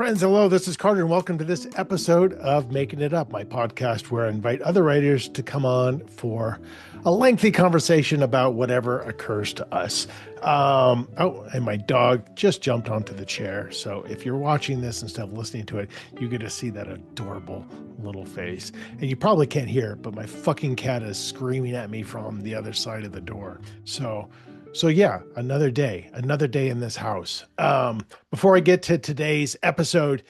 Friends, hello, this is Carter, and welcome to this episode of Making It Up, my podcast where I invite other writers to come on for a lengthy conversation about whatever occurs to us. And my dog just jumped onto the chair. So if you're watching this instead of listening to it, you get to see that adorable little face. And you probably can't hear it, but my fucking cat is screaming at me from the other side of the door. So yeah, another day in this house. Before I get to today's episode,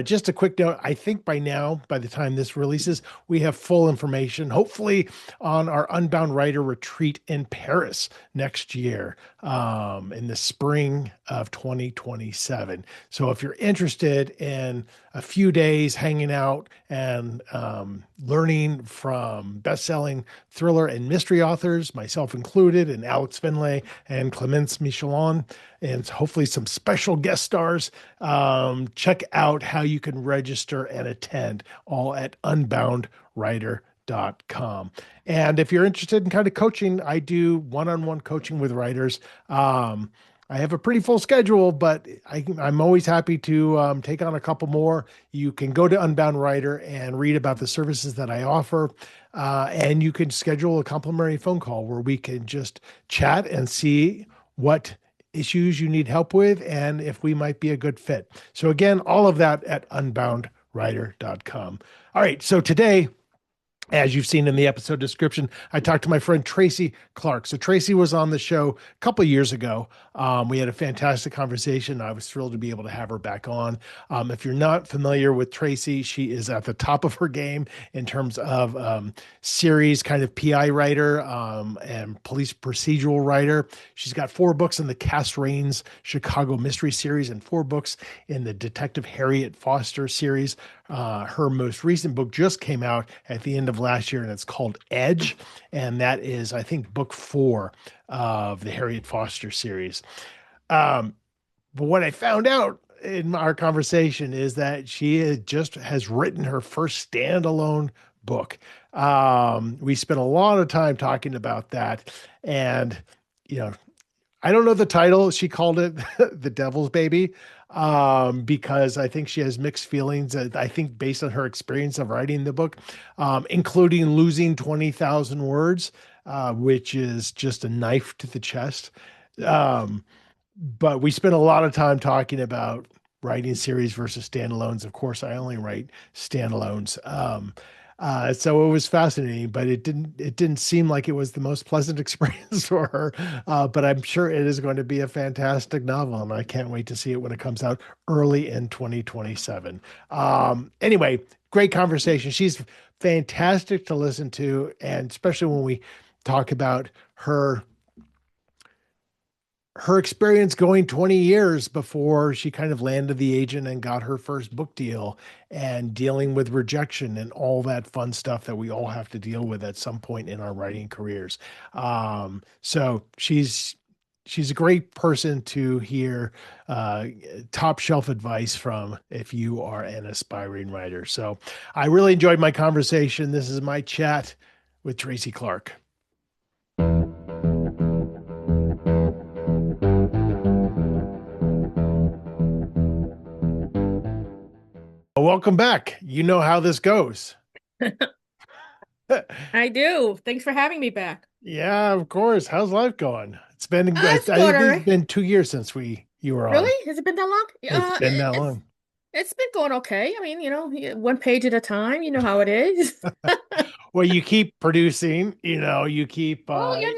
just a quick note. I think by now, by the time this releases, we have full information, hopefully on our Unbound Writer Retreat in Paris next year, in the spring of 2027. So if you're interested in a few days hanging out and learning from best-selling thriller and mystery authors, myself included, and Alex Finlay and Clemence Michelon, and hopefully some special guest stars, check out how you can register and attend, all at unboundwriter.com. And if you're interested in kind of coaching, I do one-on-one coaching with writers. I have a pretty full schedule, but I'm always happy to take on a couple more. You can go to Unbound Writer and read about the services that I offer. And you can schedule a complimentary phone call where we can just chat and see what issues you need help with and if we might be a good fit. So again, all of that at unboundwriter.com. All right. So today, as you've seen in the episode description, I talked to my friend Tracy Clark. So Tracy was on the show a couple of years ago. We had a fantastic conversation. I was thrilled to be able to have her back on. If you're not familiar with Tracy, she is at the top of her game in terms of series kind of PI writer and police procedural writer. She's got 4 books in the Cass Raines Chicago Mystery Series and 4 books in the Detective Harriet Foster series. Her most recent book just came out at the end of last year, and it's called Edge. And that is, I think, book 4 of the Harriet Foster series. But what I found out in our conversation is that she has written her first standalone book. We spent a lot of time talking about that. And, I don't know the title. She called it The Devil's Baby, because I think she has mixed feelings. I think based on her experience of writing the book, including losing 20,000 words, which is just a knife to the chest. But we spent a lot of time talking about writing series versus standalones. Of course, I only write standalones. So it was fascinating, but it didn't seem like it was the most pleasant experience for her. But I'm sure it is going to be a fantastic novel, and I can't wait to see it when it comes out early in 2027. Anyway, great conversation. She's fantastic to listen to, and especially when we talk about her experience going 20 years before she kind of landed the agent and got her first book deal, and dealing with rejection and all that fun stuff that we all have to deal with at some point in our writing careers. So she's a great person to hear top shelf advice from if you are an aspiring writer. So I really enjoyed my conversation. This is my chat with Tracy Clark. Welcome back. You know how this goes. I do. Thanks for having me back. Yeah, of course. How's life going? It's been, I It's think going all it's right. been 2 years since you were on. Really? Has it been that long? It's been that long. It's been going okay. I mean, one page at a time. You know how it is. Well, you keep producing, you keep Well, yeah,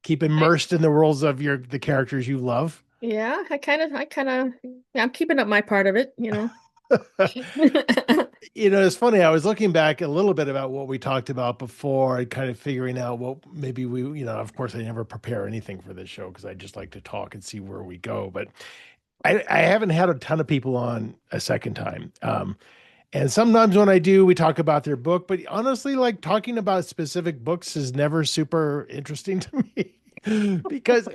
keep I, immersed in the worlds of the characters you love. yeah. Yeah, I'm keeping up my part of it. It's funny. I was looking back a little bit about what we talked about before and kind of figuring out what maybe of course, I never prepare anything for this show because I just like to talk and see where we go. But I haven't had a ton of people on a second time. And sometimes when I do, we talk about their book, but honestly, like talking about specific books is never super interesting to me because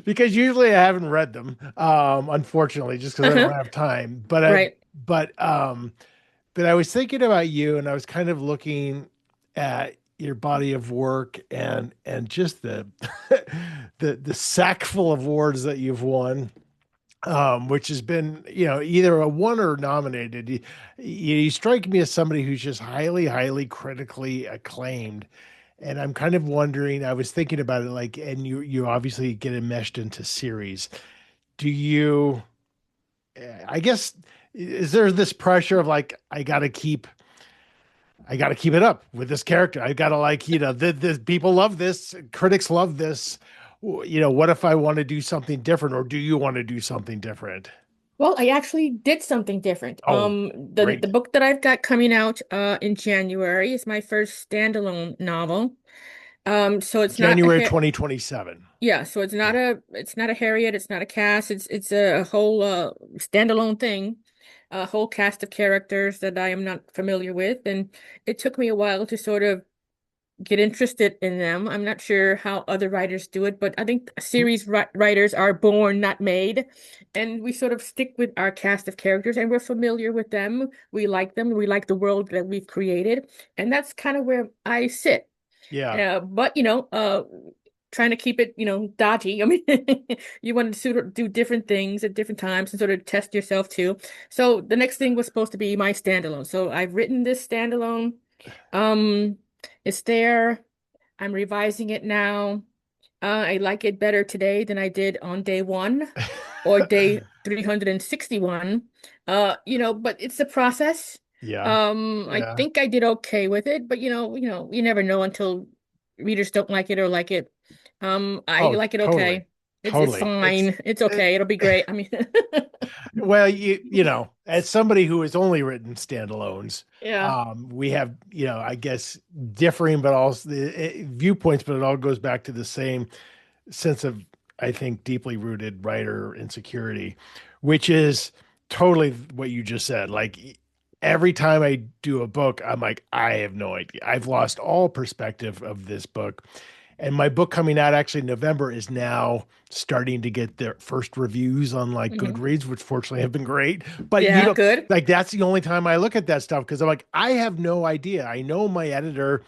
because usually I haven't read them, unfortunately, just because I don't Uh-huh. have time. But Right. I was thinking about you, and I was kind of looking at your body of work and just the the sack full of awards that you've won. which has been, either a won or nominated. You strike me as somebody who's just highly, highly critically acclaimed. And I'm kind of wondering, I was thinking about it, like, and you obviously get enmeshed into series. Do you, I guess, is there this pressure of like, I got to keep it up with this character. I got to like, this people love this, critics love this. What if I want to do something different, or do you want to do something different? Well, I actually did something different. Oh, The great. book that I've got coming out in January is my first standalone novel. So it's not a January hit. 2027. Yeah, so Yeah. it's not a Harriet, it's not a cast, it's a whole standalone thing, a whole cast of characters that I am not familiar with, and it took me a while to sort of get interested in them. I'm not sure how other writers do it, but I think series writers are born, not made, and we sort of stick with our cast of characters, and we're familiar with them. We like them, we like the world that we've created, and that's kind of where I sit. Yeah. But trying to keep it, dodgy. I mean, you want to sort of do different things at different times and sort of test yourself too. So the next thing was supposed to be my standalone. So I've written this standalone. Um, it's there. I'm revising it now. I like it better today than I did on day one or day 361. But it's a process. Yeah. I Yeah. think I did okay with it, but you never know until readers don't like it or like it. I Oh, like it totally. okay. It's Totally. fine. It's It, okay. It'll be great. I mean, well, as somebody who has only written standalones, yeah. we have, I guess differing, but also viewpoints, but it all goes back to the same sense of, I think, deeply rooted writer insecurity, which is totally what you just said. Like every time I do a book, I'm like, I have no idea. I've lost all perspective of this book. And my book coming out actually in November is now starting to get their first reviews on like Hmm. Goodreads, which fortunately have been great. But Yeah, good. like that's the only time I look at that stuff because I'm like, I have no idea. I know my editor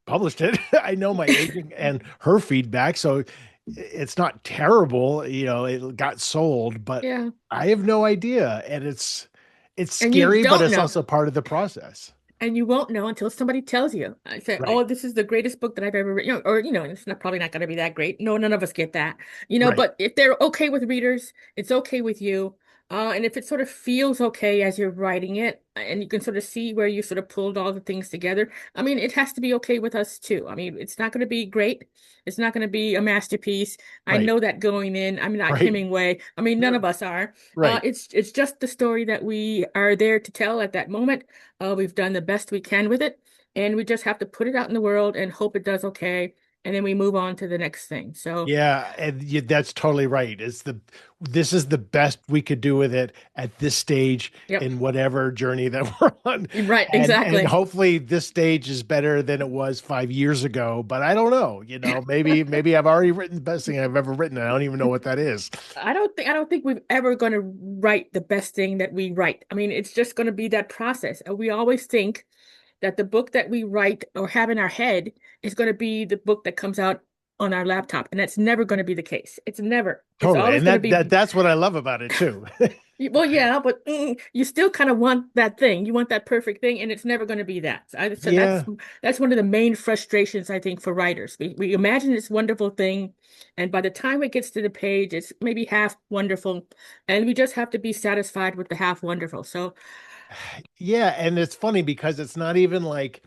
published it. I know my agent and her feedback. So it's not terrible. It got sold, but Yeah. I have no idea. And it's And you scary, but don't it's know. also part of the process. And you won't know until somebody tells you. I say, Right. "Oh, this is the greatest book that I've ever written." Or it's not probably not going to be that great. No, none of us get that. Right. But if they're okay with readers, it's okay with you. And if it sort of feels okay as you're writing it, and you can sort of see where you sort of pulled all the things together, I mean, it has to be okay with us too. I mean, it's not going to be great. It's not going to be a masterpiece. I Right. know that going in. I'm not Right. Hemingway. I mean, none of us are. Right. It's just the story that we are there to tell at that moment. We've done the best we can with it, and we just have to put it out in the world and hope it does okay, and then we move on to the next thing. So, Yeah, and that's totally right. This is the best we could do with it at this stage yep, in whatever journey that we're on. right, And exactly. hopefully this stage is better than it was 5 years ago. But I don't know, maybe I've already written the best thing I've ever written. And I don't even know what that is. I don't think we've ever going to write the best thing that we write. I mean, it's just going to be that process. And we always think that the book that we write or have in our head is going to be the book that comes out on our laptop, and that's never going to be the case. It's never. It's Totally. always And going to that be. that's what I love about it too. Well, yeah, but you still kind of want that thing. You want that perfect thing, and it's never going to be that. So Yeah. that's one of the main frustrations I think for writers. We imagine this wonderful thing, and by the time it gets to the page, it's maybe half wonderful, and we just have to be satisfied with the half wonderful. So, Yeah, and it's funny because it's not even like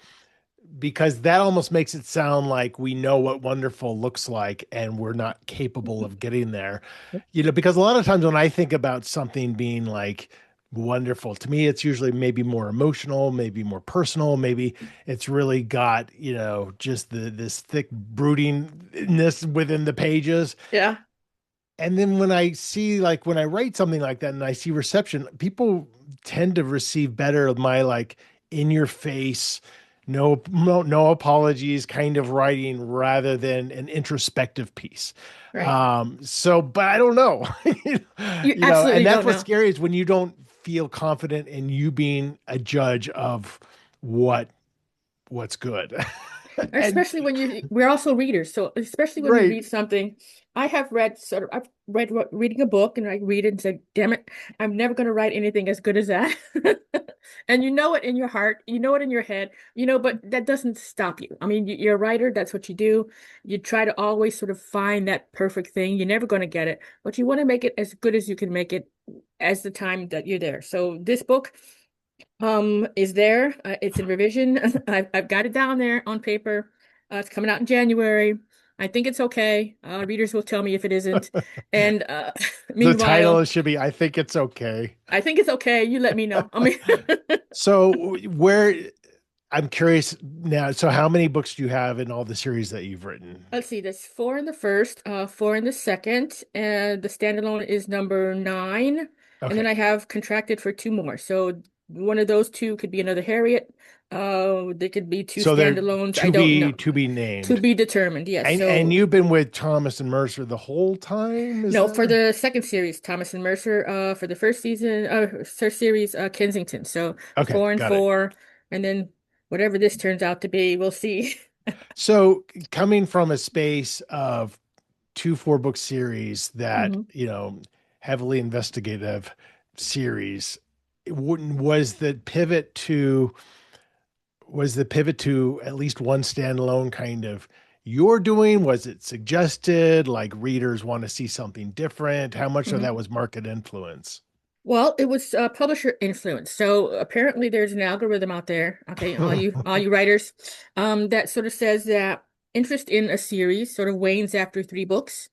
because that almost makes it sound like we know what wonderful looks like and we're not capable of getting there. Because a lot of times when I think about something being like wonderful, to me, it's usually maybe more emotional, maybe more personal, maybe it's really got, just this thick broodingness within the pages. yeah, And then when I write something like that and I see reception, people tend to receive better of my like in your face, no apologies kind of writing rather than an introspective piece. right. But I don't know, You and absolutely that's don't what's know. scary is when you don't feel confident in you being a judge of what's good. And Especially when we're also readers. So especially when we right. read something, I've read reading a book and I read it and say, damn it, I'm never going to write anything as good as that. And you know it in your heart, you know it in your head, but that doesn't stop you. I mean, you're a writer, that's what you do. You try to always sort of find that perfect thing. You're never going to get it, but you want to make it as good as you can make it as the time that you're there. So this book is there. It's in revision. I've got it down there on paper. It's coming out in January. I think it's okay. Readers will tell me if it isn't. And The meanwhile, title should be I think it's okay. I think it's okay. You let me know. I mean, So where I'm curious now, so how many books do you have in all the series that you've written? let's see. There's four in the first, four in the second, and the standalone is number nine. And then Okay. I have contracted for two more. So one of those two could be another Harriet. There could be two So they're standalones. I don't know. to be To named. be determined, yes. And So you've been with Thomas and Mercer the whole time, is no, for that? the second series, Thomas and Mercer, for the first season, first series, Kensington. So Okay, four and got it. four, and then whatever this turns out to be, we'll see. So coming from a space of two four-book series that, hmm heavily investigative series, it wouldn't was the pivot to at least one standalone kind of your doing? Was it suggested like readers want to see something different? How much of hmm that was market influence? Well, it was publisher influence. So apparently, there's an algorithm out there. Okay, all you writers, that sort of says that interest in a series sort of wanes after three books.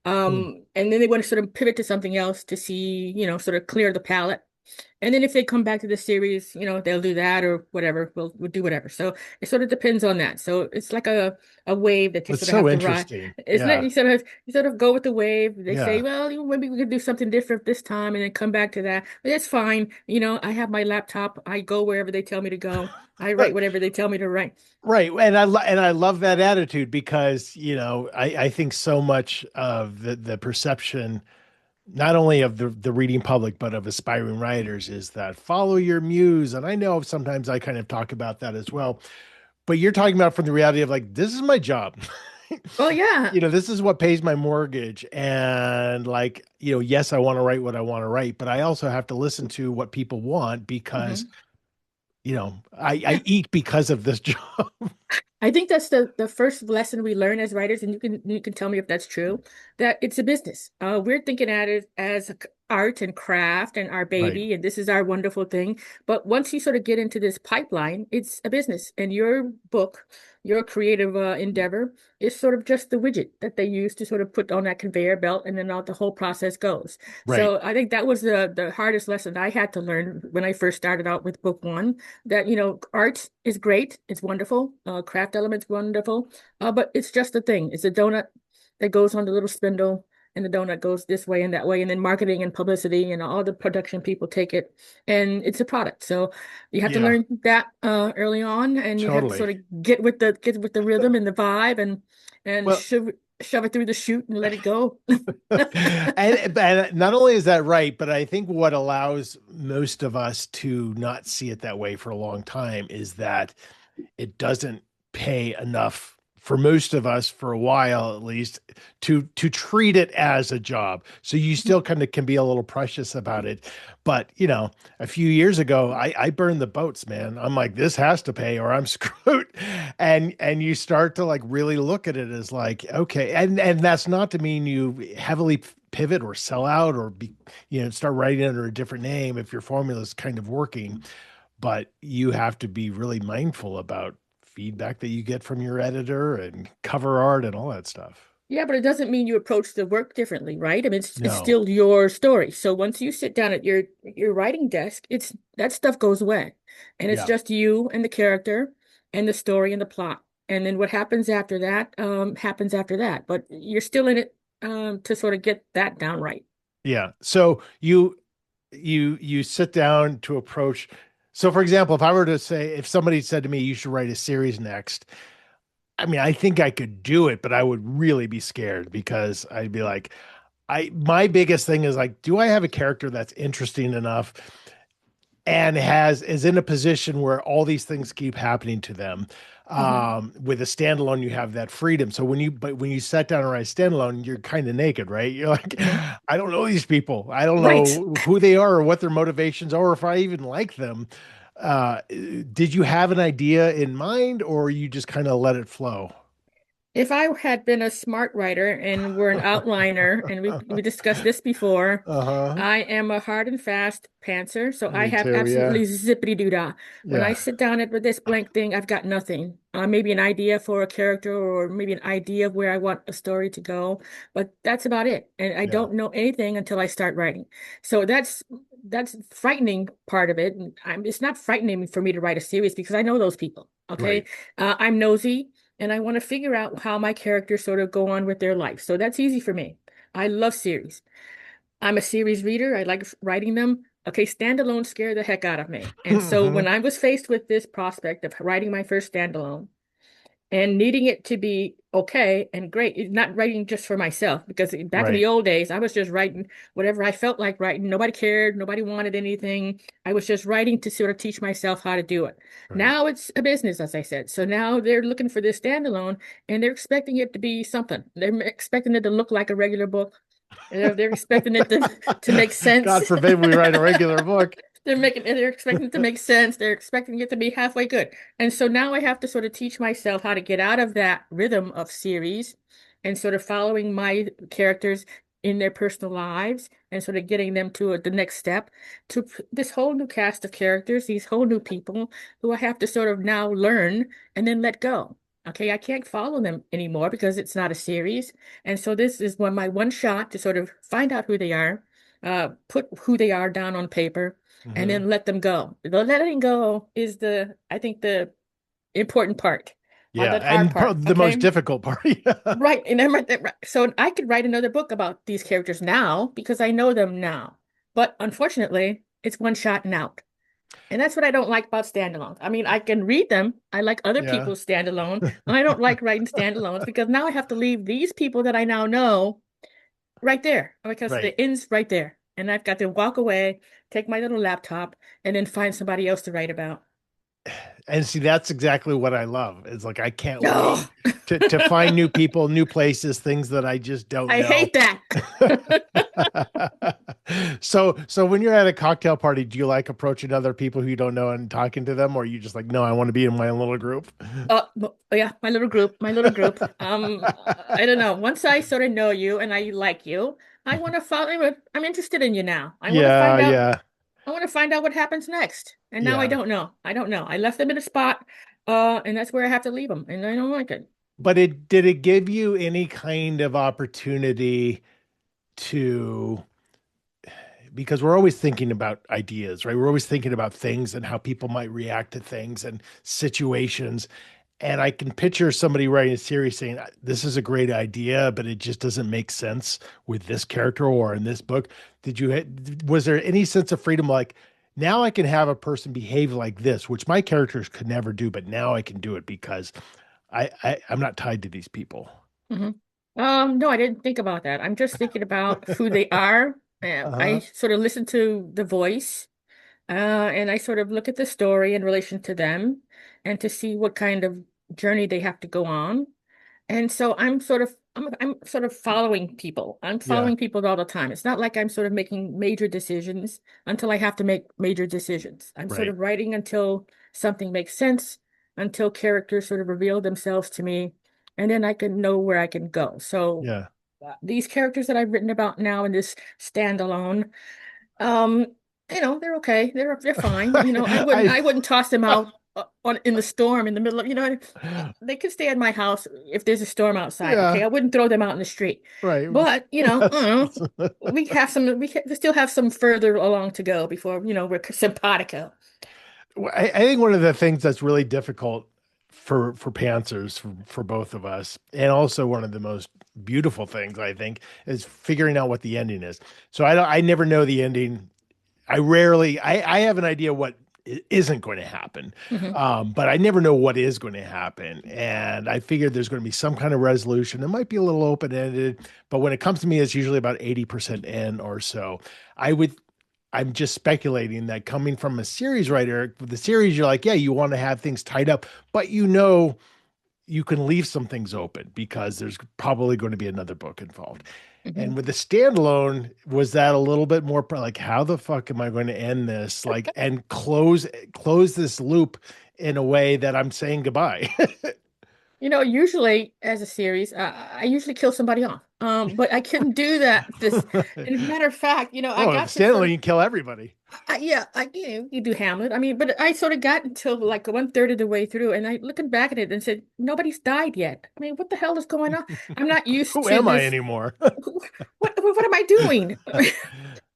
Hmm. And then they want to sort of pivot to something else to see, sort of clear the palette. And then if they come back to the series, they'll do that or whatever. We'll do whatever. So it sort of depends on that. So it's like a wave that you It's sort of so have to ride, interesting. isn't it? Yeah. You sort of go with the wave. They say, Yeah. well, maybe we could do something different this time, and then come back to that. But that's fine. I have my laptop. I go wherever they tell me to go. I write whatever they tell me to write. Right. And I love that attitude because, I think so much of the perception not only of the reading public but of aspiring writers is that follow your muse. And I know sometimes I kind of talk about that as well. But you're talking about from the reality of like, this is my job. Oh yeah. This is what pays my mortgage. And like, yes, I want to write what I want to write, but I also have to listen to what people want because, hmm I eat because of this job. I think that's the first lesson we learn as writers, and you can tell me if that's true, that it's a business. We're thinking at it as art and craft and our Right. baby, and this is our wonderful thing. But once you sort of get into this pipeline, it's a business, and your book, your creative endeavor, is sort of just the widget that they use to sort of put on that conveyor belt, and then out the whole process goes. Right. So I think that was the hardest lesson I had to learn when I first started out with book one, that art is great, it's wonderful, craft elements wonderful, but it's just a thing. It's a donut that goes on the little spindle, and the donut goes this way and that way, and then marketing and publicity and all the production people take it, and it's a product. So you have to Yeah, learn that early on, and you have to totally. sort of get with the rhythm and the vibe, and Well, shove it through the chute and let it go. and not only is that right, but I think what allows most of us to not see it that way for a long time is that it doesn't pay enough for most of us for a while at least to treat it as a job. So you still kind of can be a little precious about it. But a few years ago, I burned the boats, man. I'm like, this has to pay or I'm screwed. And you start to like really look at it as like, okay, and that's not to mean you heavily pivot or sell out or start writing under a different name if your formula is kind of working, but you have to be really mindful about feedback that you get from your editor and cover art and all that stuff. Yeah, but it doesn't mean you approach the work differently, right? I mean, it's No. still your story. So once you sit down at your writing desk, it's that stuff goes away, and it's Yeah. just you and the character and the story and the plot. And then what happens after that, happens after that. But you're still in it, to sort of get that down right. Yeah. So you sit down to approach. So for example, if I were to say if somebody said to me you should write a series next, I mean, I think I could do it, but I would really be scared because I'd be like, my biggest thing is like, do I have a character that's interesting enough and is in a position where all these things keep happening to them? Hmm. With a standalone, you have that freedom. So when you sat down and write standalone, you're kind of naked, right? You're like, Hmm. I don't know these people. I don't Right. know who they are or what their motivations are, or if I even like them. Did you have an idea in mind, or you just kind of let it flow? If I had been a smart writer and were an outliner, and we discussed this before, Uh-huh. I am a hard and fast pantser, so I Me have too. Yeah. absolutely zippity doo dah. When I Yeah. sit down with this blank thing, I've got nothing. Maybe an idea for a character, or maybe an idea of where I want a story to go, but that's about it. And I Yeah. don't know anything until I start writing. So that's frightening part of it. And it's not frightening for me to write a series because I know those people. Okay, Right. I'm nosy and I want to figure out how my characters sort of go on with their life. So that's easy for me. I love series. I'm a series reader. I like writing them. Okay, standalone scare the heck out of me. And so when Mhm. I was faced with this prospect of writing my first standalone, and needing it to be okay and great, not writing just for myself, because back in the Right. old days, I was just writing whatever I felt like writing. Nobody cared, nobody wanted anything. I was just writing to sort of teach myself how to do it. Right. Now it's a business, as I said. So now they're looking for this standalone and they're expecting it to be something. They're expecting it to look like a regular book. They're expecting it to make sense. God forbid we write a regular book. They're expecting it to make sense. They're expecting it to be halfway good. And so now I have to sort of teach myself how to get out of that rhythm of series and sort of following my characters in their personal lives and sort of getting them to the next step to this whole new cast of characters, these whole new people who I have to sort of now learn and then let go. Okay, I can't follow them anymore because it's not a series. And so this is my one shot to sort of find out who they are, put who they are down on paper and Hmm. then let them go. The letting go is I think the important part, or Yeah. the hard part. The most Okay. difficult part. Yeah. Right. And then, right. So I could write another book about these characters now because I know them now. But unfortunately, it's one shot and out. And that's what I don't like about standalones. I mean, I can read them. I like other Yeah. people's standalone. I don't like writing standalones because now I have to leave these people that I now know right there because Right. the end's right there. And I've got to walk away, take my little laptop, and then find somebody else to write about. And see, that's exactly what I love. It's like I can't wait No, to find new people, new places, things that I just don't I know. hate that. So when you're at a cocktail party, do you like approaching other people who you don't know and talking to them, or are you just like, no, I want to be in my own little group? Yeah, my little group, my little group. I don't know. Once I sort of know you and I like you, I want to follow. I'm interested in you now. Yeah, yeah, I want to find out what happens next. And now I yeah. don't know. I don't know. I left them in a spot, and that's where I have to leave them, and I don't like it. But it did it give you any kind of opportunity to, because we're always thinking about ideas, right? We're always thinking about things and how people might react to things and situations. And I can picture somebody writing a series saying, this is a great idea, but it just doesn't make sense with this character or in this book. Was there any sense of freedom? Like, now I can have a person behave like this, which my characters could never do, but now I can do it because I'm not tied to these people. Hmm. No, I didn't think about that. I'm just thinking about who they are. I Uh-huh. sort of listen to the voice, and I sort of look at the story in relation to them and to see what kind of journey they have to go on. And so I'm sort of following people. I'm Yeah. following people all the time. It's not like I'm sort of making major decisions until I have to make major decisions. I'm sort Right. of writing until something makes sense, until characters sort of reveal themselves to me, and then I can know where I can go. So Yeah. these characters that I've written about now in this standalone, um, they're okay. They're fine. I I wouldn't toss them out on in the storm in the middle of, they could stay at my house if there's a storm outside. Okay, yeah, I wouldn't throw them out in the street. right. But, I don't know. We still have some further along to go before, we're simpatico. Well, I think one of the things that's really difficult for pantsers for both of us, and also one of the most beautiful things I think, is figuring out what the ending is. So I never know the ending. I have an idea what isn't going to happen, Hmm. but I never know what is going to happen. And I figured there's going to be some kind of resolution. It might be a little open ended, but when it comes to me, it's usually about 80% in or so. I would. I'm just speculating that coming from a series writer, with the series, you're like, yeah, you want to have things tied up, but you can leave some things open because there's probably going to be another book involved. Mhm. And with the standalone, was that a little bit more like, how the fuck am I going to end this? Like, and close this loop in a way that I'm saying goodbye. Usually as a series, I usually kill somebody off. But I couldn't do that. This, and as a matter of fact, I Oh, with got to sort standalone, of, you can kill everybody. yeah, you do Hamlet. I mean, but I sort of got until like one third of the way through, and I looking back at it and said, nobody's died yet. I mean, what the hell is going on? I'm not used Who to am I this. anymore? What am I doing?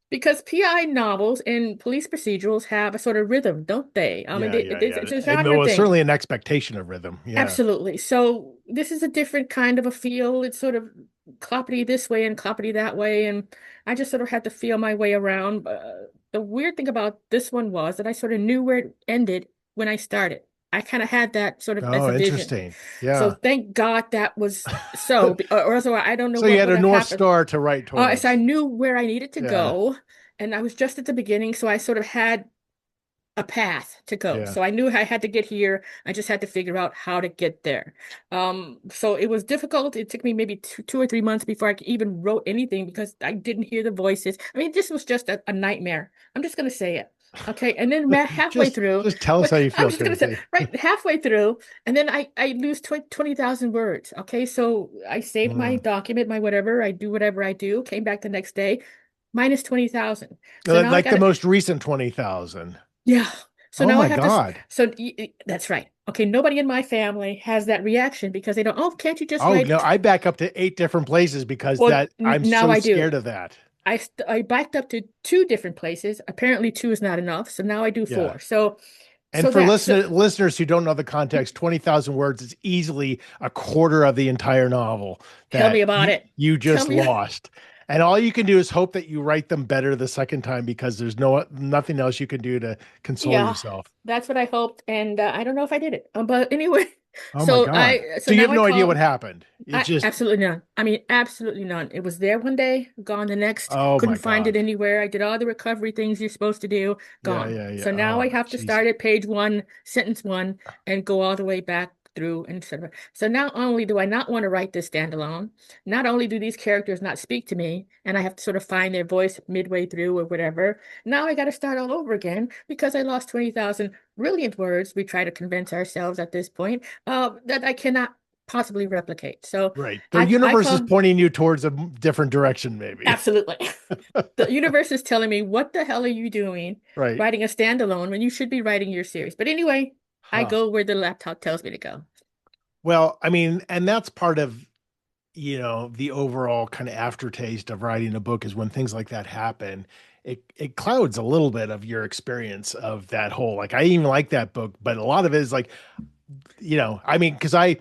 Because PI novels and police procedurals have a sort of rhythm, don't they? I mean, Yeah, yeah, yeah. it's a And there genre was thing. certainly an expectation of rhythm. Yeah. Absolutely. So this is a different kind of a feel. It's sort of cloppity this way and cloppity that way, and I just sort of had to feel my way around. The weird thing about this one was that I sort of knew where it ended when I started. I kind of had that sort of as Oh, a vision. interesting. So Yeah. thank God that was so, or else I don't know So you what had would a have North happened. Star to write So I towards. knew where I needed to Yeah. go, and I was just at the beginning, so I sort of had a path to go. Yeah. So I knew I had to get here. I just had to figure out how to get there. So it was difficult. It took me maybe 2 or 3 months before I even wrote anything because I didn't hear the voices. I mean, this was just a nightmare. I'm just going to say it. Okay. And then halfway through, Just tell us but how you I'm feel, just going to say Tracy. right halfway through, and then I lose 20,000 words. Okay. So I saved my Mm. document, my whatever. I do whatever I do. Came back the next day, minus 20,000. So now I Like got the to most recent 20,000. yeah. So Oh now I my have to. God. That's right. Okay. Nobody in my family has that reaction because they don't. Oh, can't you just Oh write? no, I back up to 8 different places because Well, that I'm now so I do. scared of that. I backed up to two different places. Apparently, two is not enough. So now I do Yeah. four. So, And so for that. So listeners who don't know the context, 20,000 words is easily a quarter of the entire novel tell me that about it. you Tell just me. lost. And all you can do is hope that you write them better the second time because there's nothing else you can do to console Yeah, yourself. that's what I hoped, and I don't know if I did it. But anyway, Oh my God. so So you have now I no idea what call. happened. It's just, Absolutely none. I mean, absolutely none. It was there one day, gone the next, oh couldn't my find it God. anywhere. I did all the recovery things you're supposed to do, Yeah, gone. yeah, yeah. So now Oh, I have to jeez. start at page one, sentence one, and go all the way back through and etc. So not only do I not want to write this standalone, not only do these characters not speak to me, and I have to sort of find their voice midway through or whatever, now I got to start all over again because I lost 20,000 brilliant words. We try to convince ourselves at this point that I cannot possibly replicate. So Right. The I universe is call pointing you towards a different direction, maybe. absolutely. The universe is telling me, what the hell are you doing Right. writing a standalone when you should be writing your series? But anyway, I Huh. go where the laptop tells me to go. Well, I mean, and that's part of, the overall kind of aftertaste of writing a book is when things like that happen. It clouds a little bit of your experience of that whole, like I even like that book, but a lot of it is like, I mean, because I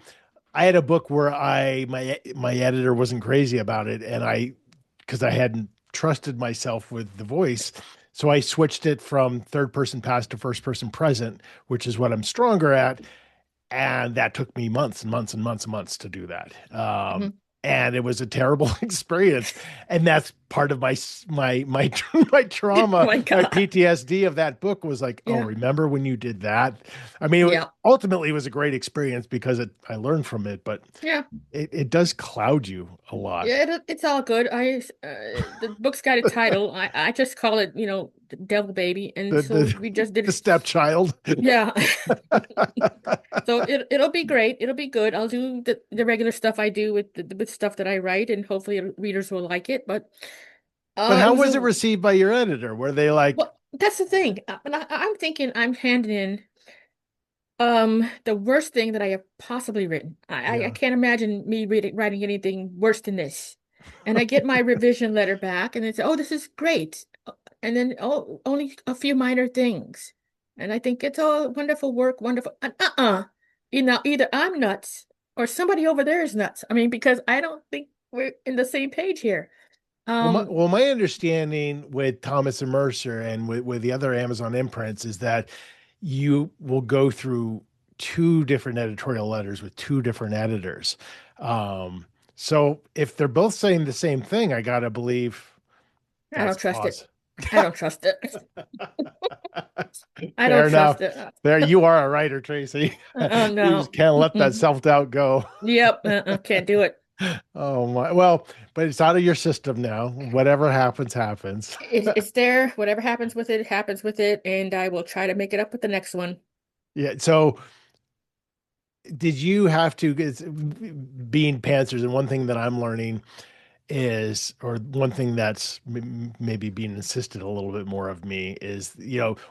had a book where my editor wasn't crazy about it, and because I hadn't trusted myself with the voice, so I switched it from third person past to first person present, which is what I'm stronger at, and that took me months and months and months and months to do that. Mhm. And it was a terrible experience, and that's part of my my Oh trauma, my my God. PTSD of that book was like, oh, Yeah. remember when you did that? I mean, Yeah. ultimately it was a great experience because I learned from it, but Yeah. it does cloud you a lot. Yeah, it's all good. The book's got a title. I just call it, the Devil Baby, and The so the we just did the it. stepchild. Yeah. So it'll be great. It'll be good. I'll do the regular stuff I do with stuff that I write, and hopefully readers will like it. But But it how was was it a received by your editor? Were they like, well, that's the thing. And I'm thinking I'm handing in the worst thing that I have possibly written. I yeah, can't imagine me writing anything worse than this. And I get my revision letter back, and they say, "Oh, this is great," and then oh, only a few minor things, and I think it's all wonderful work, wonderful. And either I'm nuts or somebody over there is nuts. I mean, because I don't think we're in the same page here. Um, well, my understanding with Thomas and Mercer and with the other Amazon imprints is that you will go through two different editorial letters with two different editors. So if they're both saying the same thing, I gotta believe I don't that's trust it. pause. I don't trust it. I don't Fair enough. trust it. There, you are a writer, Tracy. Oh You just no. can't let that Mm-mm. self-doubt go. Yep, can't do it. Oh my. Well, but it's out of your system now. Whatever happens, happens. It's there. Whatever happens with it, and I will try to make it up with the next one. Yeah. So did you have to, it's, being pantsers, and one thing that I'm learning is, or one thing that's maybe being insisted a little bit more of me is,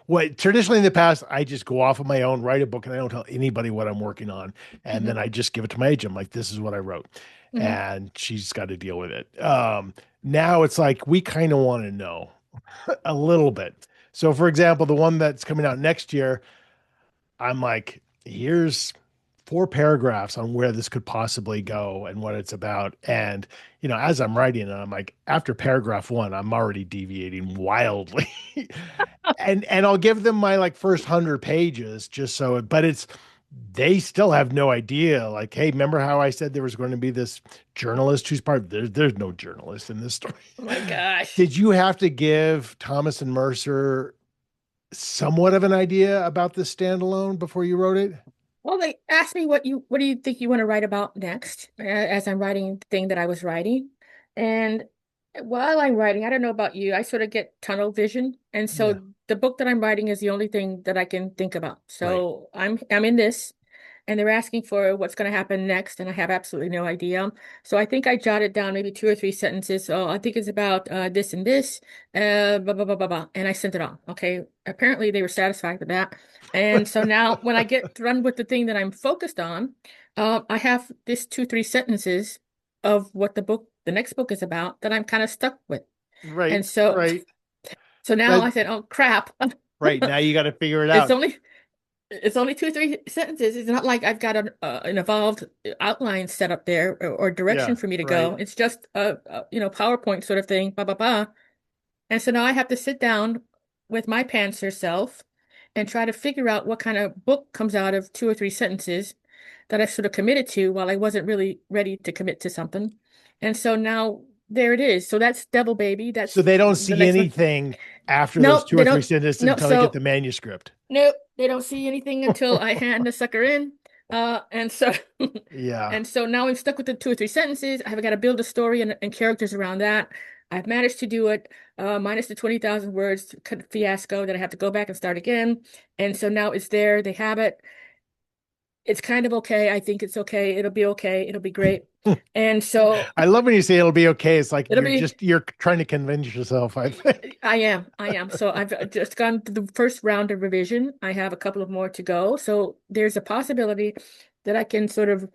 what traditionally in the past, I just go off on my own, write a book, and I don't tell anybody what I'm working on. And then Hmm. I just give it to my agent. I'm like, this is what I wrote. Hmm. And she's got to deal with it. Now it's like, we kind of want to know a little bit. So for example, the one that's coming out next year, I'm like, here's 4 paragraphs on where this could possibly go and what it's about. And, as I'm writing it, I'm like, after paragraph 1, I'm already deviating wildly. And I'll give them my like first 100 pages just so, but they still have no idea. Like, hey, remember how I said there was going to be this journalist who's there's no journalist in this story. Oh my gosh. Did you have to give Thomas and Mercer somewhat of an idea about this standalone before you wrote it? Well, they asked me what do you think you want to write about next, as I'm writing the thing that I was writing. And while I'm writing, I don't know about you, I sort of get tunnel vision. And Yeah, so the book that I'm writing is the only thing that I can think about. right. So I'm in this, and they're asking for what's going to happen next, and I have absolutely no idea. So I think I jotted down maybe 2 or 3 sentences. So I think it's about this and this, blah blah blah blah blah, and I sent it on. Okay, apparently they were satisfied with that, and so now when I get done with the thing that I'm focused on, I have this 2 3 sentences of what the next book is about that I'm kind of stuck with, Right, and so right. so now That I said, oh crap. right. Now you got to figure it It's out. only it's only 2 3 sentences. It's not like I've got an evolved outline set up there, or direction Yeah, for me to right. go. It's just a PowerPoint sort of thing, blah blah blah. And so now I have to sit down with my pantser self and try to figure out what kind of book comes out of 2 or 3 sentences that I sort of committed to while I wasn't really ready to commit to something. And so now there it is. So that's Devil Baby. So That's they don't the see next one. anything after those Nope, two they or three don't. sentences Nope. until they get the So manuscript. nope, they don't see anything until I hand the sucker in. And so Yeah. and so now I'm stuck with the 2 or 3 sentences. I've got to build a story and characters around that. I've managed to do it, minus the 20,000 words fiasco that I have to go back and start again. And so now it's there. They have it. It's kind of okay. I think it's okay. It'll be okay. It'll be great. And so I love when you say it'll be okay. It's like it'll be you're trying to convince yourself, I think. I am. So I've just gone through the first round of revision. I have a couple of more to go. So there's a possibility that I can sort of,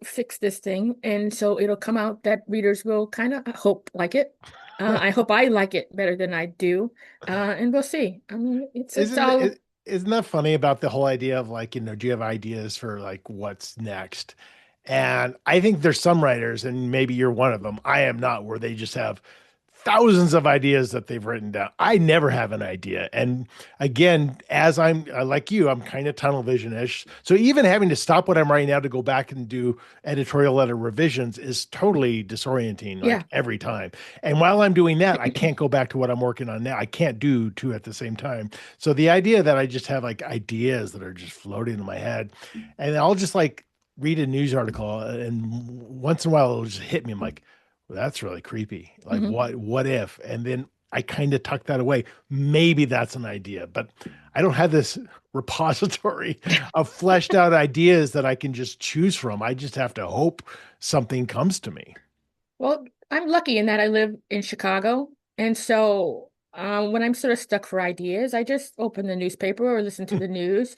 fix this thing. And so it'll come out that readers will kind of, I hope, like it. I hope I like it better than I do. And we'll see. I mean, it's Isn't all, it, isn't that funny about the whole idea of like, do you have ideas for like what's next? And I think there's some writers, and maybe you're one of them. I am not, where they just have thousands of ideas that they've written down. I never have an idea. And again, as I'm like you, I'm kind of tunnel vision-ish. So even having to stop what I'm writing now to go back and do editorial letter revisions is totally disorienting, yeah. like every time. And while I'm doing that, I can't go back to what I'm working on now. I can't do two at the same time. So the idea that I just have like ideas that are just floating in my head, and I'll just like read a news article, and once in a while it'll just hit me. I'm like, well, that's really creepy. Like, Mhm. what if? And then I kind of tuck that away. Maybe that's an idea, but I don't have this repository of fleshed out ideas that I can just choose from. I just have to hope something comes to me. Well, I'm lucky in that I live in Chicago. And so when I'm sort of stuck for ideas, I just open the newspaper or listen to the news.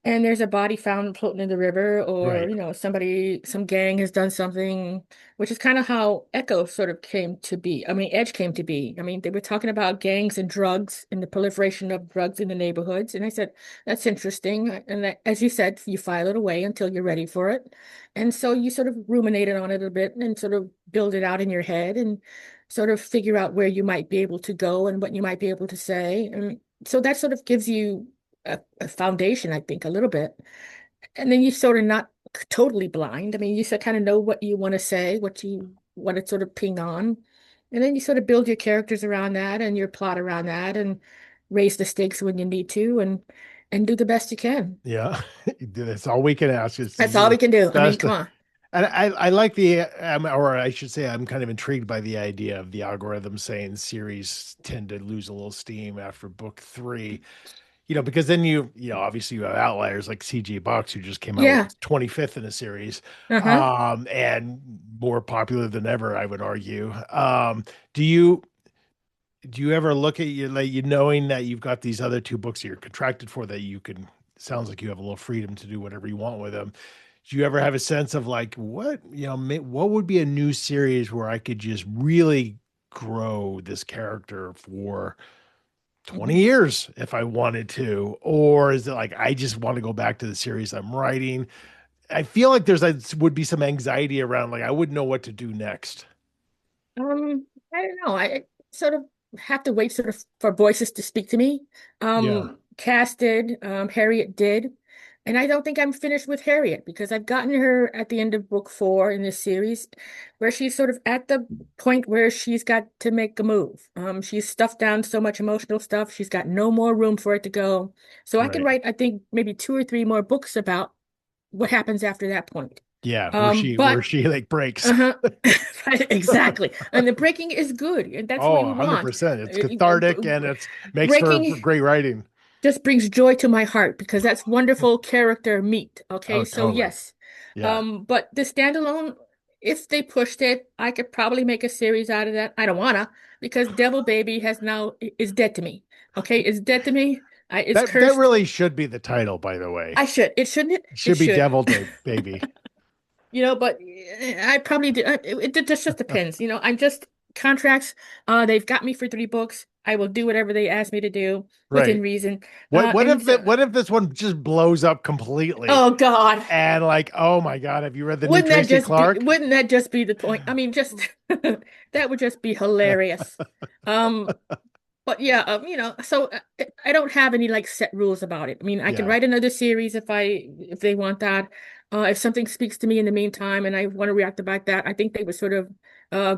And there's a body found floating in the river, or, Right. some gang has done something, which is kind of how Echo sort of came to be. I mean, Edge came to be. I mean, they were talking about gangs and drugs and the proliferation of drugs in the neighborhoods. And I said, that's interesting. And that, as you said, you file it away until you're ready for it. And so you sort of ruminate on it a bit and sort of build it out in your head and sort of figure out where you might be able to go and what you might be able to say. And so that sort of gives you a foundation, I think, a little bit. And then you sort of not totally blind. I mean, you kind of know what you want to say, what you want to sort of ping on. And then you sort of build your characters around that and your plot around that and raise the stakes when you need to and do the best you can. Yeah, that's all we can ask is to That's do all we the can do. I mean, best. come on. And I like the, or I should say, I'm kind of intrigued by the idea of the algorithm saying series tend to lose a little steam after book three. Because then obviously you have outliers like CG Box, who just came out with Yeah. his 25th in a series, Uh-huh. and more popular than ever, I would argue. Do you do you ever look at you knowing that you've got these other two books that you're contracted for that you can sounds like you have a little freedom to do whatever you want with them. Do you ever have a sense of like what would be a new series where I could just really grow this character for Mhm. 20 years if I wanted to? Or is it like I just want to go back to the series I'm writing? I feel like would be some anxiety around like I wouldn't know what to do next. I don't know. I sort of have to wait sort of for voices to speak to me. Yeah, Cass did, Harriet did. And I don't think I'm finished with Harriet because I've gotten her at the end of book 4 in this series where she's sort of at the point where she's got to make a move. She's stuffed down so much emotional stuff. She's got no more room for it to go. So I can right. write, I think, maybe 2 or 3 more books about what happens after that point. Yeah, where But she like breaks. uh-huh. Right, exactly. And the breaking is good. And that's what Oh, you want. 100%. It's B- cathartic and it's makes for Breaking great writing. just brings joy to my heart because that's wonderful character meat. Oh, Okay, so totally. yes. Yeah. But the standalone, if they pushed it, I could probably make a series out of that. I don't wanna because Devil Baby has now is dead to me. Okay, it's dead to me. It's That cursed. really should be the title, by the way. I should. It shouldn't it? It It should be should. Devil Day Baby. But I probably do. It just depends. I'm just contracts. They've got me for 3 books. I will do whatever they ask me to do within Right. reason. What And if so, what if this one just blows up completely? oh God, And like, oh my God, have you read the new Tracy Clark? wouldn't that just be the point? I mean, just that would just be hilarious. Um, But yeah, so I don't have any like set rules about it. I mean, I can Yeah. write another series if they want that. If something speaks to me in the meantime and I want to react about that, I think they would sort of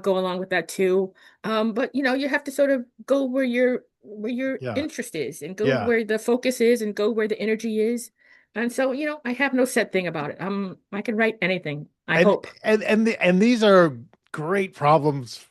go along with that too. But you have to sort of go where your Yeah. interest is and go Yeah. where the focus is and go where the energy is. And so, I have no set thing about it. I can write anything, I And hope. and these are great problems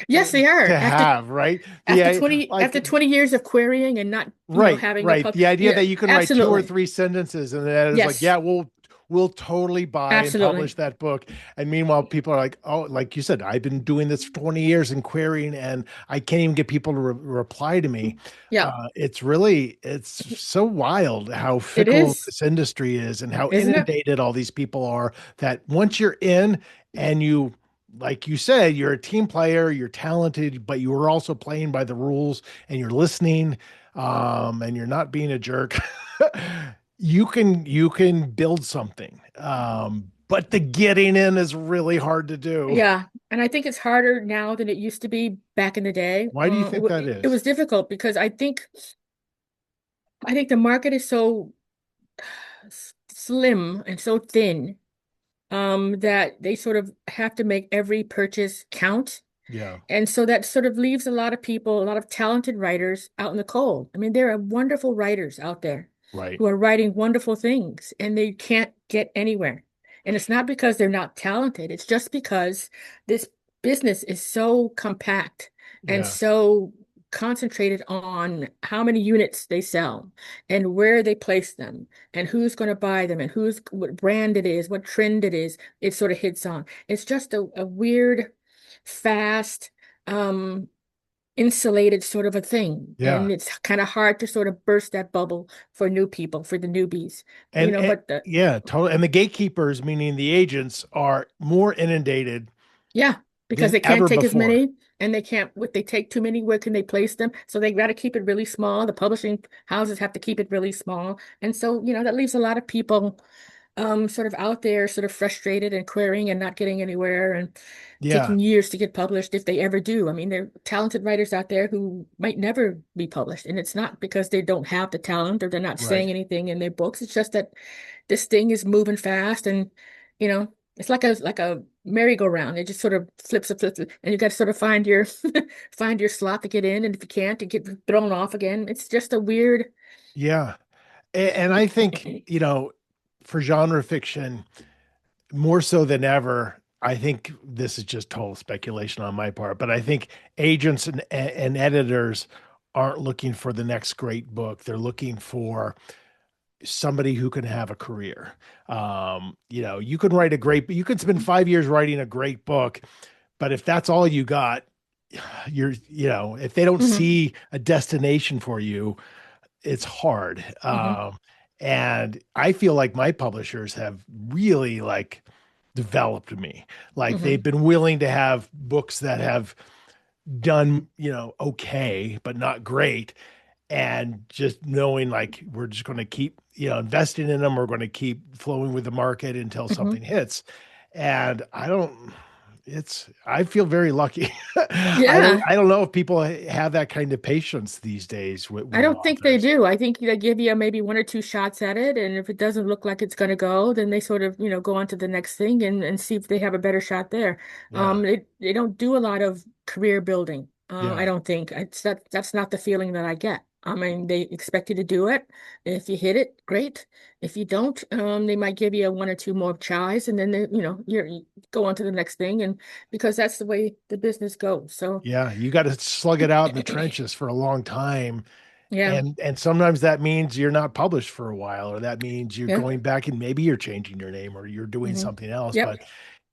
Yes, they are. to have, right? After 20 Like after 20 years of querying and not, right, having a right. pub. The idea Yeah, that you can write two or absolutely. three sentences and then it's like, Yes, yeah, we'll totally buy and absolutely. publish that book. And meanwhile, people are like, oh, like you said, I've been doing this for 20 years and querying, and I can't even get people to reply to me. Yeah, It's so wild how it fickle is, this industry is and how isn't it? inundated all these people are that once you're in and like you said, you're a team player, you're talented, but you are also playing by the rules and you're listening, and you're not being a jerk. You can build something. But the getting in is really hard to do. Yeah, and I think it's harder now than it used to be back in the day. Why do you think that It is? was difficult because I think the market is so slim and so thin, that they sort of have to make every purchase count. Yeah, And so that sort of leaves a lot of people, a lot of talented writers out in the cold. I mean, there are wonderful writers out there right. who are writing wonderful things and they can't get anywhere. And it's not because they're not talented, it's just because this business is so compact and Yeah, so concentrated on how many units they sell and where they place them and who's going to buy them and what brand it is, what trend it is, it sort of hits on. It's just a weird, fast, um, insulated sort of a thing. yeah. And it's kind of hard to sort of burst that bubble for new people, for the newbies, And but yeah, totally. And the gatekeepers, meaning the agents, are more inundated yeah, because than they can't ever take as before. many and they can't, if they take too many, where can they place them? So they got to keep it really small. The publishing houses have to keep it really small. And so, that leaves a lot of people sort of out there, sort of frustrated and querying and not getting anywhere and Yeah, taking years to get published if they ever do. I mean, there are talented writers out there who might never be published. And it's not because they don't have the talent or they're not saying right. anything in their books. It's just that this thing is moving fast and, it's like a merry-go-round. It just sort of flips, and you got to sort of find your find your slot to get in, and if you can't, to get thrown off again. It's just a weird. Yeah. And I think, for genre fiction, more so than ever, I think this is just total speculation on my part, but I think agents and editors aren't looking for the next great book. They're looking for somebody who can have a career. You can write you can spend 5 years writing a great book, but if that's all you got, if they don't Hmm. see a destination for you, it's hard. Hmm. And I feel like my publishers have really like developed me. Like they've Hmm. been willing to have books that have done, okay, but not great. And just knowing like we're just going to keep, investing in them. We're going to keep flowing with the market until Hmm. something hits. And I feel very lucky. Yeah. I don't know if people have that kind of patience these days I with don't think they authors. do. I think they give you maybe one or two shots at it, and if it doesn't look like it's going to go, then they sort of, go on to the next thing and see if they have a better shot there. Yeah. They don't do a lot of career building. I Yeah. don't think that's not the feeling that I get. I mean, they expect you to do it. If you hit it, great. If you don't, they might give you one or two more tries, and then you go on to the next thing, and because that's the way the business goes. So, Yeah. You got to slug it out in the trenches for a long time. yeah, And sometimes that means you're not published for a while, or that means you're yeah, going back and maybe you're changing your name or you're doing hmm, something else. yep,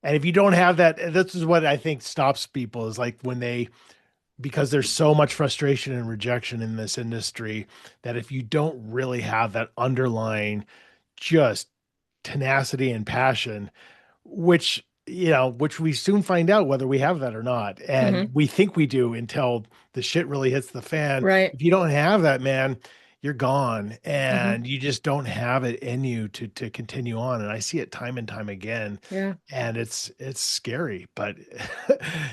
And if you don't have that, this is what I think stops people is like because there's so much frustration and rejection in this industry that if you don't really have that underlying just tenacity and passion, which we soon find out whether we have that or not. And hmm, we think we do until the shit really hits the fan. right. If you don't have that, man, you're gone Hmm. and you just don't have it in you to continue on. And I see it time and time again. Yeah. And it's scary, but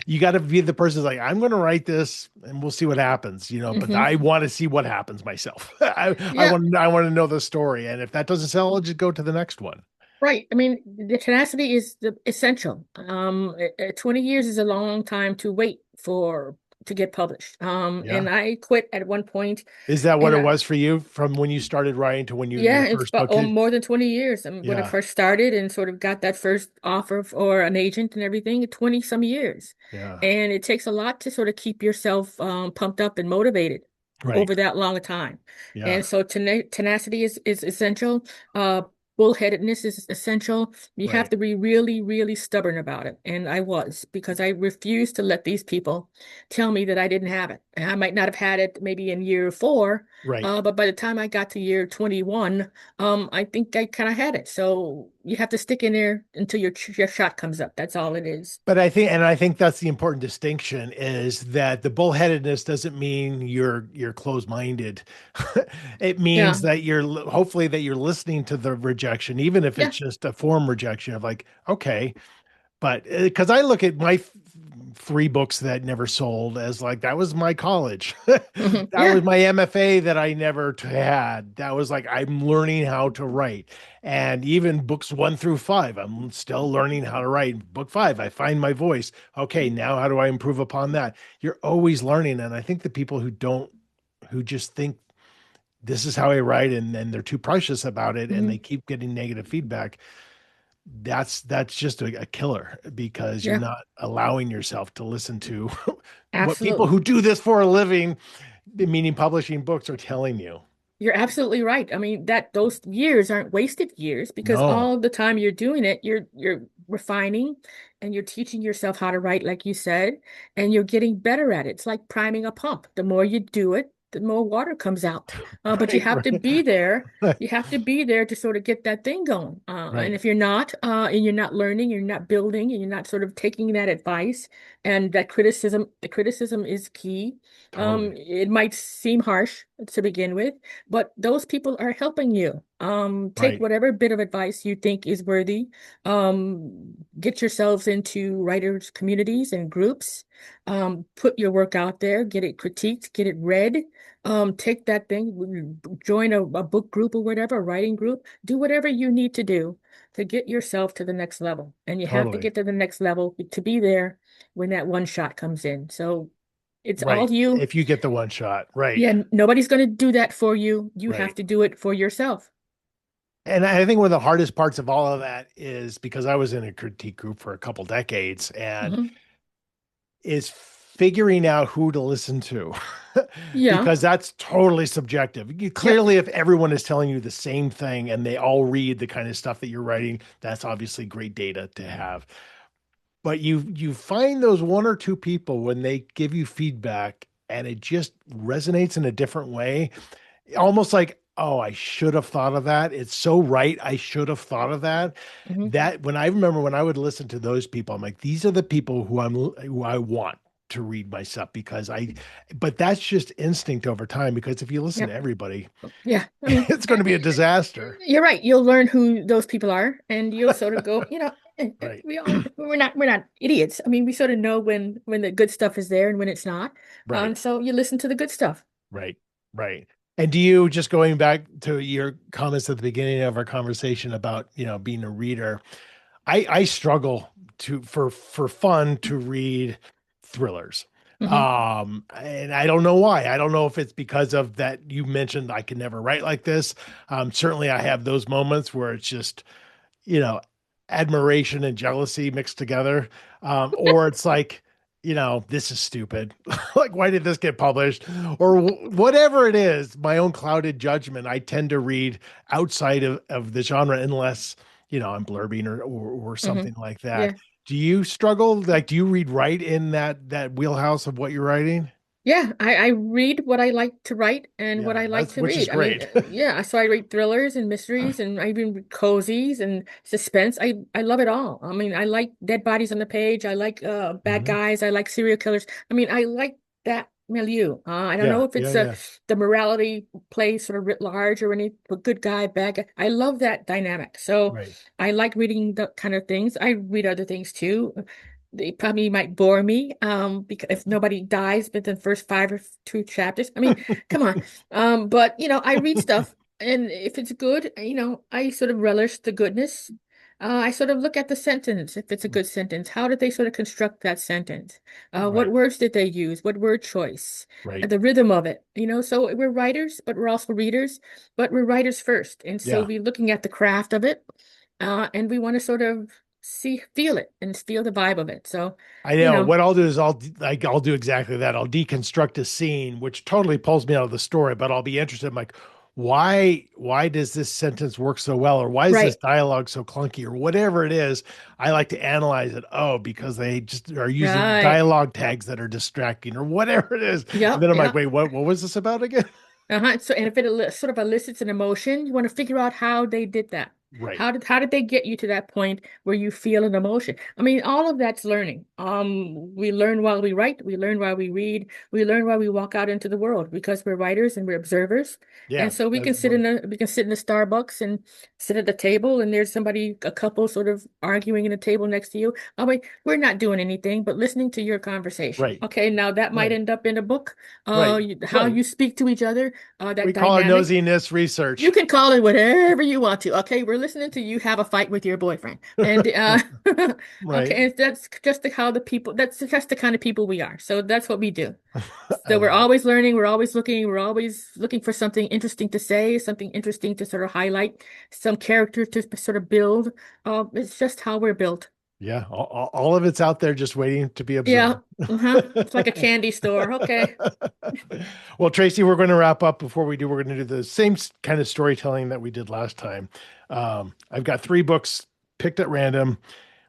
you got to be the person who's like, I'm going to write this and we'll see what happens, but Hmm. I want to see what happens myself. Yeah. I want to know the story. And if that doesn't sell, I'll just go to the next one. Right. I mean, the tenacity is the essential. 20 years is a long time to wait for to get published. Yeah. And I quit at one point, Is that what and it was for you from when you started writing to when your yeah, it's first about book hit? more than 20 years. When I Yeah. first started and sort of got that first offer or an agent and everything, 20 some years. Yeah. And it takes a lot to sort of keep yourself pumped up and motivated Right. over that long a time. Yeah. And so tenacity is essential. Uh, Bullheadedness is essential. You have Right. to be really, really stubborn about it. And I was because I refused to let these people tell me that I didn't have it. And I might not have had it maybe in year four. Right. But by the time I got to year 21, I think I kind of had it. So you have to stick in there until your shot comes up. That's all it is. But I think that's the important distinction is that the bullheadedness doesn't mean you're closed-minded. It means Yeah. that hopefully that you're listening to the rejection, even if Yeah. it's just a form rejection of like, okay, but because I look at my three books that never sold as like that was my college, Hmm. that was Yeah. my MFA that I never had. That was like I'm learning how to write, and even books 1 through 5, I'm still learning how to write. Book 5, I find my voice. Okay, now how do I improve upon that? You're always learning, and I think the people who just think this is how I write, and they're too precious about it, and they Hmm. keep getting negative feedback that's just a killer because you're Yeah. not allowing yourself to listen to what people Absolutely. who do this for a living, meaning publishing books, are telling you. You're absolutely right. I mean, that those years aren't wasted years because No, all the time you're doing it, you're refining and you're teaching yourself how to write, like you said, and you're getting better at it. It's like priming a pump. The more you do it, the more water comes out. But you right, have to be there. right, You have to be there to sort of get that thing going. And right, if you're not, and you're not learning, you're not building, and you're not sort of taking that advice and that criticism, the criticism is key. totally, It might seem harsh to begin with, but those people are helping you. Take right, whatever bit of advice you think is worthy. Get yourselves into writers' communities and groups. Put your work out there, get it critiqued, get it read. Take that thing, join a book group or whatever, a writing group. Do whatever you need to do to get yourself to the next level. And you have to Totally. get to the next level to be there when that one shot comes in. So it's Right. all you. If you get the one shot. Right. Yeah, nobody's going to do that for you. You have Right. to do it for yourself. And I think one of the hardest parts of all of that is because I was in a critique group for a couple decades and Hmm. is figuring out who to listen to Yeah. because that's totally subjective. Yep. Clearly, if everyone is telling you the same thing and they all read the kind of stuff that you're writing, that's obviously great data to have. But you find those one or two people when they give you feedback and it just resonates in a different way, almost like, oh, I should have thought of that. It's so right. I should have thought of that. Hmm. That when I remember when I would listen to those people, I'm like, these are the people who I want to read my stuff because but that's just instinct over time. Because if you listen to Yep. everybody, Yeah. I mean, it's going to be a disaster. you're right. You'll learn who those people are, and you'll sort of go, Right. we're not idiots. I mean, we sort of know when the good stuff is there and when it's not. Right. So you listen to the good stuff. Right. Right. And do you just going back to your comments at the beginning of our conversation about, being a reader, I struggle for fun to read thrillers. Hmm. And I don't know why. I don't know if it's because of that you mentioned I can never write like this. Certainly I have those moments where it's just, you know, admiration and jealousy mixed together. Or it's like, this is stupid. Like, why did this get published? Or whatever it is, my own clouded judgment. I tend to read outside of the genre unless, I'm blurbing or Hmm. something like that. Yeah. Do you struggle? Like, do you read right in that wheelhouse of what you're writing? Yeah, I read what I like to write and what Yeah, I like that's to which is read. I mean, great. yeah, so I read thrillers and mysteries and I even read cozies and suspense. I love it all. I mean, I like dead bodies on the page. I like bad Mhm. guys. I like serial killers. I mean, I like that milieu. I don't Yeah, know if yeah, it's yeah. the morality play sort of writ large or any but good guy, bad guy. I love that dynamic. So Right. I like reading the kind of things. I read other things too. They probably might bore me, because if nobody dies within the first five or two chapters. I mean, come on. But I read stuff, and if it's good, I sort of relish the goodness. I sort of look at the sentence, if it's a good sentence. How did they sort of construct that sentence? What Right. words did they use? What word choice? Right. The rhythm of it. So we're writers, but we're also readers, but we're writers first. And so Yeah. we're looking at the craft of it, and we want to sort of feel it and feel the vibe of it. So, I you know know, what I'll do is I'll do exactly that. I'll deconstruct a scene, which totally pulls me out of the story, but I'll be interested. I'm like, why does this sentence work so well, or why is this right, dialogue so clunky, or whatever it is. I like to analyze it. Oh, because they just are using right. dialogue tags that are distracting, or whatever it is. And Yep, then I'm like, yep. wait, what was this about again? So, and if it sort of elicits an emotion, you want to figure out how they did that. Right. How did they get you to that point where you feel an emotion? I mean, all of that's learning. We learn while we write, we learn while we read, we learn while we walk out into the world because we're writers and we're observers. Yeah. And so That's we can sit in the Starbucks and sit at the table and there's a couple sort of arguing in the table next to you. I mean, we're not doing anything but listening to your conversation. right. Okay, now that might Right. end up in a book. Right. How Right. you speak to each other, We that call our dynamic. nosiness You research. can call it whatever you want to. Okay, we're listening to you have a fight with your boyfriend, and Right. okay, and that's just the kind of people we are. So that's what we do. I So we're love it. always learning, we're always looking for something interesting to say, something interesting to sort of highlight, some character to sort of build. It's just how we're built. Yeah, all of it's out there just waiting to be Yeah, observed. It's like a candy store. Okay. Well, Tracy, we're going to wrap up. Before we do, we're going to do the same kind of storytelling that we did last time. I've got three books picked at random.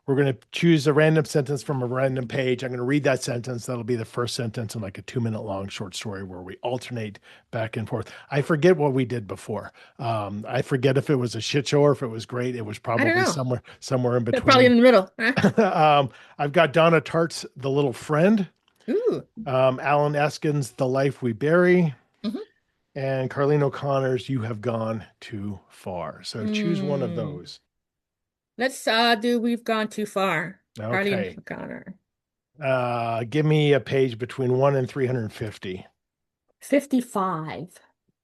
We're going to choose a random sentence from a random page. I'm going to read that sentence. That'll be the first sentence in like a 2 minute long short story where we alternate back and forth. I forget what we did before. I forget if it was a shit show or if it was great. It was I don't probably know. somewhere in They're probably in between. the middle. Huh? I've got Donna Tartt's The Little Friend, Ooh. Alan Eskin's The Life We Bury, Mhm. and Carlene O'Connor's You Have Gone Too Far. So choose one of Mm. those. Let's do We've Gone Too Far. Carlene Okay. O'Connor. Give me a page between 1 and 350. 55.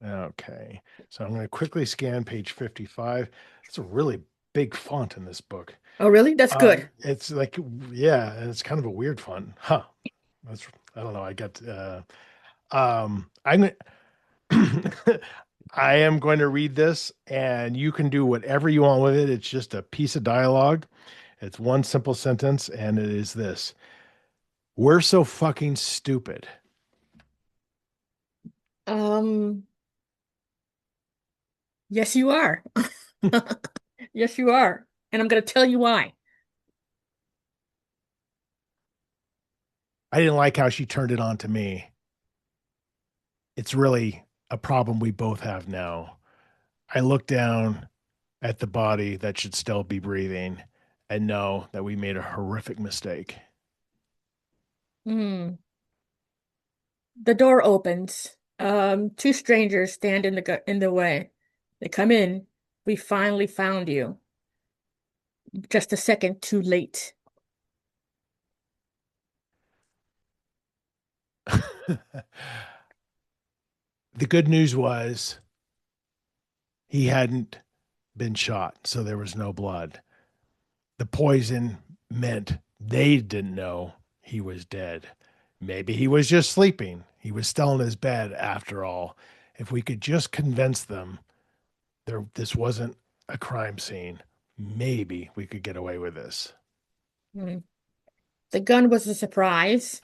Okay. So I'm going to quickly scan page 55. It's a really big font in this book. Oh, really? That's good. It's like, yeah, and it's kind of a weird font. Huh. That's, I don't know. I'm I am going to read this and you can do whatever you want with it. It's just a piece of dialogue. It's one simple sentence and it is this. We're so fucking stupid. Um, yes, you are. Yes, you are. And I'm going to tell you why. I didn't like how she turned it on to me. It's really a problem we both have now. I look down at the body that should still be breathing and know that we made a horrific mistake. Hmm. The door opens. Two strangers stand in the way. They come in. We finally found you. Just a second too late. The good news was he hadn't been shot, so there was no blood. The poison meant they didn't know he was dead. Maybe he was just sleeping. He was still in his bed after all. If we could just convince them this wasn't a crime scene, maybe we could get away with this. Hmm. The gun was a surprise.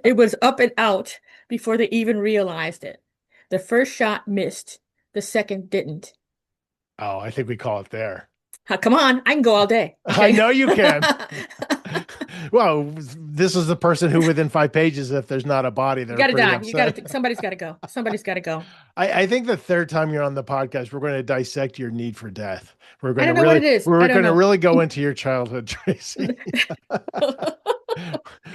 It was up and out before they even realized it. The first shot missed. The second didn't. Oh, I think we call it there. Come on, I can go all day. I Okay. know you can. Well, this is the person who within 5 pages, if there's not a body, You they're gotta pretty die. upset. Somebody's gotta go. Somebody's gotta go. I think the third time you're on the podcast, we're going to dissect your need for death. I don't know what it is. I We're don't going to know. really go into your childhood, Tracy.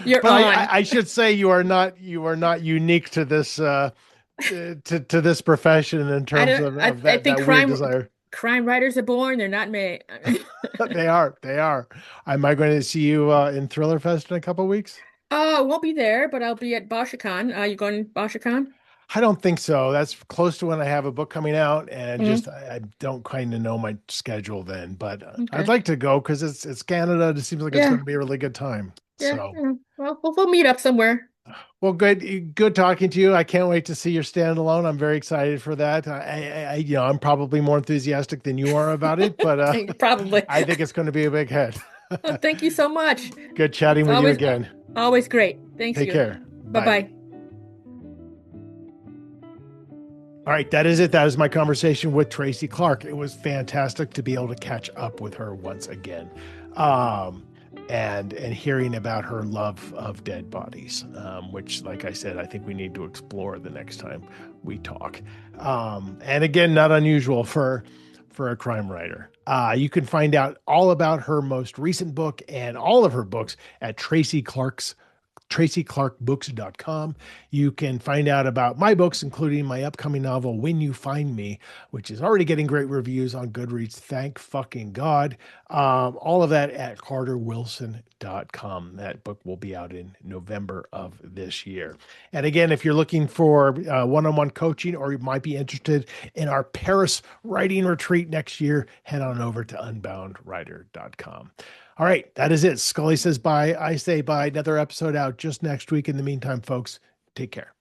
You're But on. I should say you are not unique to this to this profession in I terms don't of I think that weird desire. crime writers are born, they're not made. They are. Am I going to see you in Thriller Fest in a couple of weeks? Oh, I won't be there, but I'll be at Bouchercon. You going to Bouchercon? I don't think so. That's close to when I have a book coming out, and Mm, just I don't kind of know my schedule then. But I'd okay. like to go because it's Canada. It seems like it's going Yeah, to be a really good time. yeah, So, yeah. Well, we'll meet up somewhere. well, good talking to you. I can't wait to see your standalone. I'm very excited for that. I'm probably more enthusiastic than you are about it, but Probably. I think it's going to be a big hit. Oh, thank you so much. Good chatting It's with you always again. always great. Thanks Take you. care. Bye. Bye-bye. All right, that is it. That is my conversation with Tracy Clark. It was fantastic to be able to catch up with her once again, and hearing about her love of dead bodies, which, like I said, I think we need to explore the next time we talk. And again, not unusual for a crime writer. You can find out all about her most recent book and all of her books at tracyclarkbooks.com. You can find out about my books, including my upcoming novel, When You Find Me, which is already getting great reviews on Goodreads. Thank fucking God. All of that at carterwilson.com. That book will be out in November of this year. And again, if you're looking for one-on-one coaching or you might be interested in our Paris writing retreat next year, head on over to unboundwriter.com. All right, that is it. Scully says bye. I say bye. Another episode out just next week. In the meantime, folks, take care.